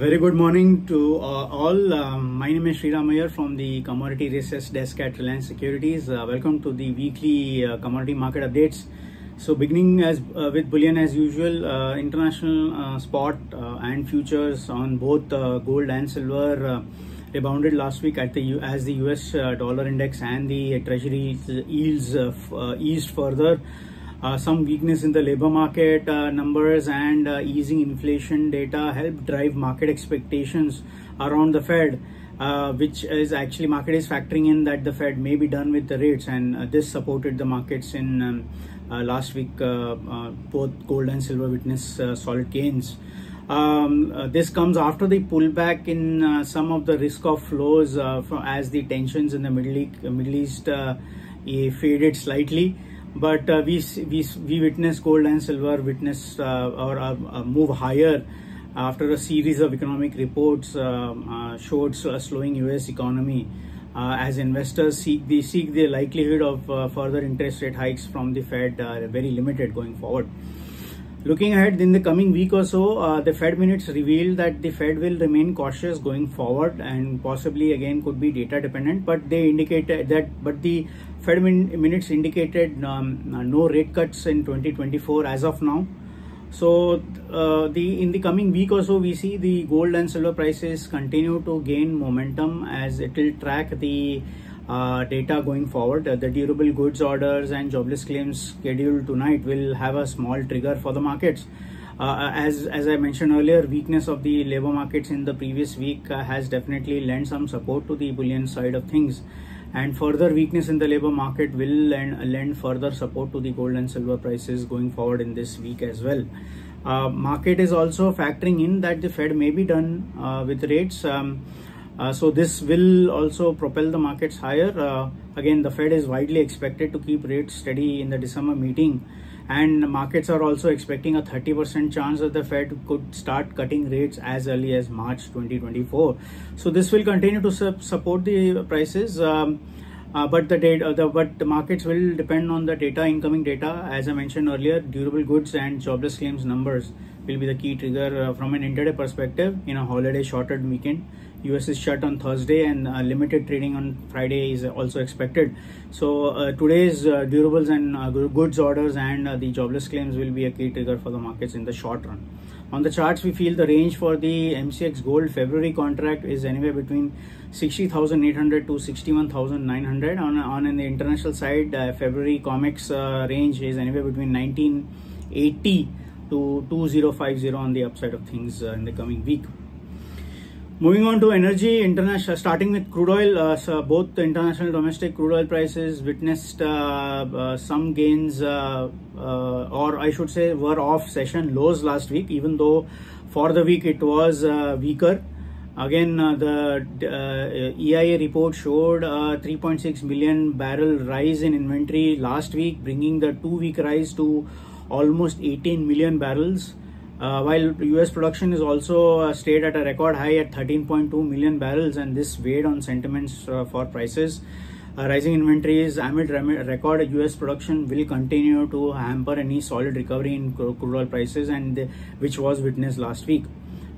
Very good morning to all. My name is Sriram Iyer from the Commodity Research Desk at Reliance Securities. Welcome to the weekly commodity market updates. So beginning with bullion as usual, international spot and futures on both gold and silver rebounded last week at as the US dollar index and the treasury yields eased further. Some weakness in the labor market numbers and easing inflation data helped drive market expectations around the Fed, which is actually market is factoring in that the Fed may be done with the rates, and this supported the markets in last week. Both gold and silver witnessed solid gains. This comes after the pullback in some of the risk of flows as the tensions in the Middle East faded slightly. But we witnessed gold and silver witness or move higher after a series of economic reports showed a slowing US economy as investors seek the likelihood of further interest rate hikes from the Fed very limited going forward. Looking ahead in the coming week or so, the Fed minutes revealed that the Fed will remain cautious going forward and possibly again could be data dependent, but they indicated that the Fed minutes indicated no rate cuts in 2024 as of now. So in the coming week or so, we see the gold and silver prices continue to gain momentum as it will track the data going forward. The durable goods orders and jobless claims scheduled tonight will have a small trigger for the markets. As I mentioned earlier, weakness of the labor markets in the previous week has definitely lent some support to the bullion side of things, and further weakness in the labor market will lend further support to the gold and silver prices going forward in this week as well. Market is also factoring in that the Fed may be done with rates. So this will also propel the markets higher. Again, the Fed is widely expected to keep rates steady in the December meeting, and markets are also expecting a 30% chance that the Fed could start cutting rates as early as March 2024. So this will continue to support the prices, but the markets will depend on the incoming data. As I mentioned earlier, durable goods and jobless claims numbers will be the key trigger from an intraday perspective in a holiday shortened weekend. US is shut on Thursday, and limited trading on Friday is also expected. So today's durables and goods orders and the jobless claims will be a key trigger for the markets in the short run. On the charts, we feel the range for the MCX gold February contract is anywhere between 60,800 to 61,900. On the international side, February COMEX range is anywhere between 1980 to 2050 on the upside of things in the coming week. Moving on to energy, international, starting with crude oil, so both the international and domestic crude oil prices witnessed some gains, or I should say were off session lows last week, even though for the week it was weaker. Again, the EIA report showed a 3.6 million barrel rise in inventory last week, bringing the 2-week rise to almost 18 million barrels. While US production is also stayed at a record high at 13.2 million barrels, and this weighed on sentiments for prices. Rising inventories amid record US production will continue to hamper any solid recovery in crude oil prices, and which was witnessed last week.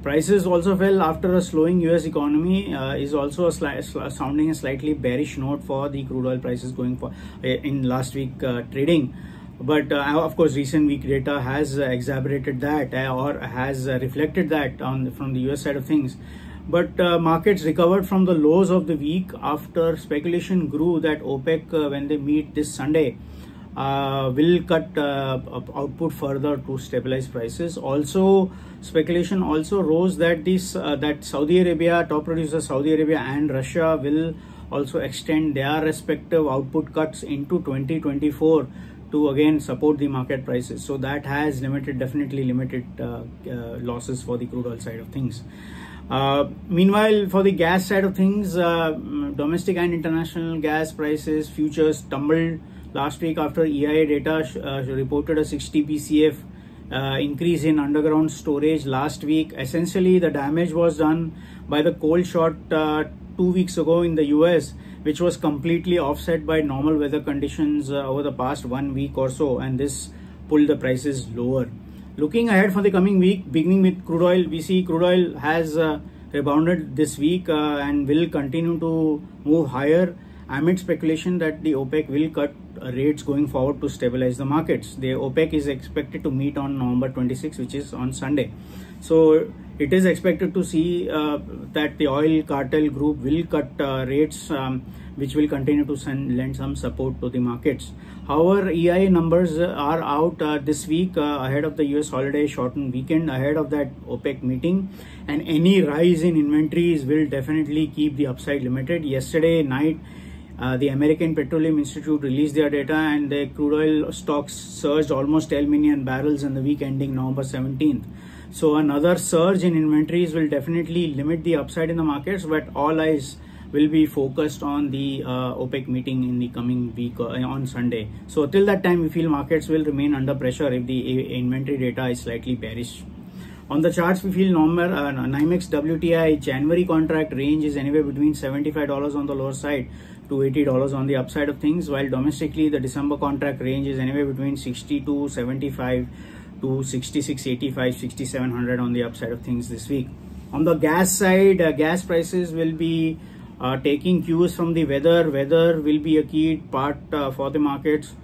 Prices also fell after a slowing US economy is also sounding a slightly bearish note for the crude oil prices going for in last week trading. But of course, recent week data has exacerbated that or has reflected that from the US side of things. But markets recovered from the lows of the week after speculation grew that OPEC, when they meet this Sunday, will cut output further to stabilize prices. Also, speculation also rose that that Saudi Arabia, top producer Saudi Arabia and Russia will also extend their respective output cuts into 2024 to again support the market prices. So that has definitely limited losses for the crude oil side of things. Meanwhile, for the gas side of things, domestic and international gas prices futures tumbled last week after EIA data reported a 60 BCF increase in underground storage last week. Essentially, the damage was done by the cold shot 2 weeks ago in the US, which was completely offset by normal weather conditions over the past 1 week or so, and this pulled the prices lower. Looking ahead for the coming week, beginning with crude oil, we see crude oil has rebounded this week and will continue to move higher amid speculation that the OPEC will cut rates going forward to stabilize the markets. The OPEC is expected to meet on November 26, which is on Sunday. So it is expected to see that the oil cartel group will cut rates, which will continue to lend some support to the markets. However, EIA numbers are out this week ahead of the US holiday shortened weekend, ahead of that OPEC meeting, and any rise in inventories will definitely keep the upside limited. Yesterday night, the American Petroleum Institute released their data, and the crude oil stocks surged almost 10 million barrels in the week ending November 17th. So another surge in inventories will definitely limit the upside in the markets, but all eyes will be focused on the OPEC meeting in the coming week on Sunday. So till that time, we feel markets will remain under pressure if the inventory data is slightly bearish. On the charts, we feel NYMEX WTI January contract range is anywhere between $75 on the lower side to $80 on the upside of things, while domestically the December contract range is anywhere between 62.75 to 66.85, 6700 on the upside of things this week. On the gas side, gas prices will be taking cues from the weather. Weather will be a key part for the markets,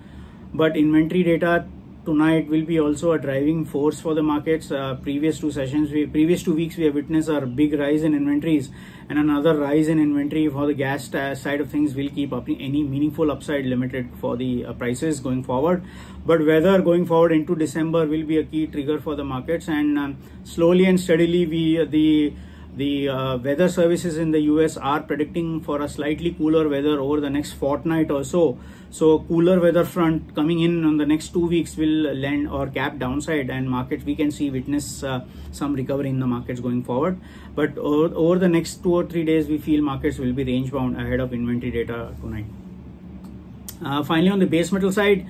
but inventory data tonight will be also a driving force for the markets. Previous 2 weeks, we have witnessed a big rise in inventories, and another rise in inventory for the gas side of things will keep up any meaningful upside limited for the prices going forward. But weather going forward into December will be a key trigger for the markets, and slowly and steadily the weather services in the US are predicting for a slightly cooler weather over the next fortnight or so. So cooler weather front coming in on the next 2 weeks will lend or cap downside, and markets we can witness some recovery in the markets going forward. But over the next 2 or 3 days, we feel markets will be range bound ahead of inventory data tonight. Finally, on the base metal side,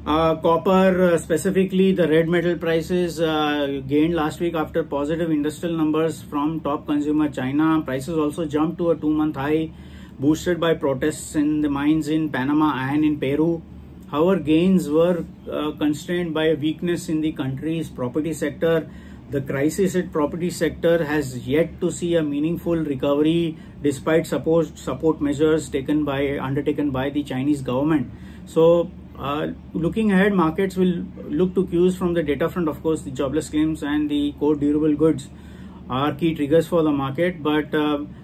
copper, specifically the red metal prices gained last week after positive industrial numbers from top consumer China. Prices also jumped to a 2-month high, boosted by protests in the mines in Panama and in Peru. However, gains were constrained by a weakness in the country's property sector. The crisis at property sector has yet to see a meaningful recovery despite support measures undertaken by the Chinese government. So looking ahead, markets will look to cues from the data front. Of course, the jobless claims and the core durable goods are key triggers for the market, but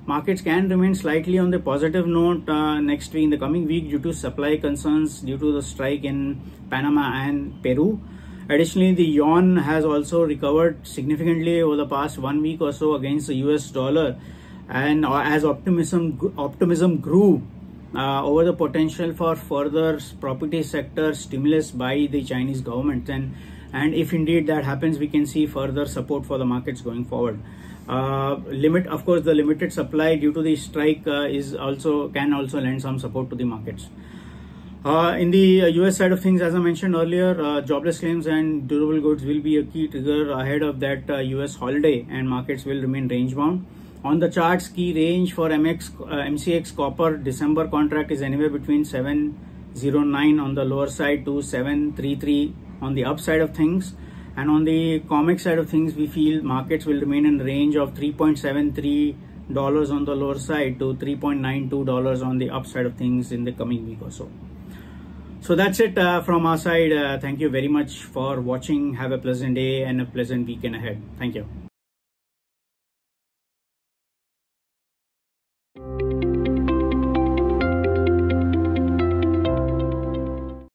markets can remain slightly on the positive note next week, in the coming week, due to supply concerns due to the strike in Panama and Peru. Additionally, the yuan has also recovered significantly over the past 1 week or so against the US dollar, and as optimism grew over the potential for further property sector stimulus by the Chinese government, and if indeed that happens, we can see further support for the markets going forward. Of course, the limited supply due to the strike can also lend some support to the markets. In the US side of things, as I mentioned earlier, jobless claims and durable goods will be a key trigger ahead of that US holiday, and markets will remain range bound. On the charts, key range for MCX copper December contract is anywhere between 709 on the lower side to 733 on the upside of things, and on the COMEX side of things, we feel markets will remain in range of $3.73 on the lower side to $3.92 on the upside of things in the coming week or so. So that's it from our side. Thank you very much for watching. Have a pleasant day and a pleasant weekend ahead. Thank you.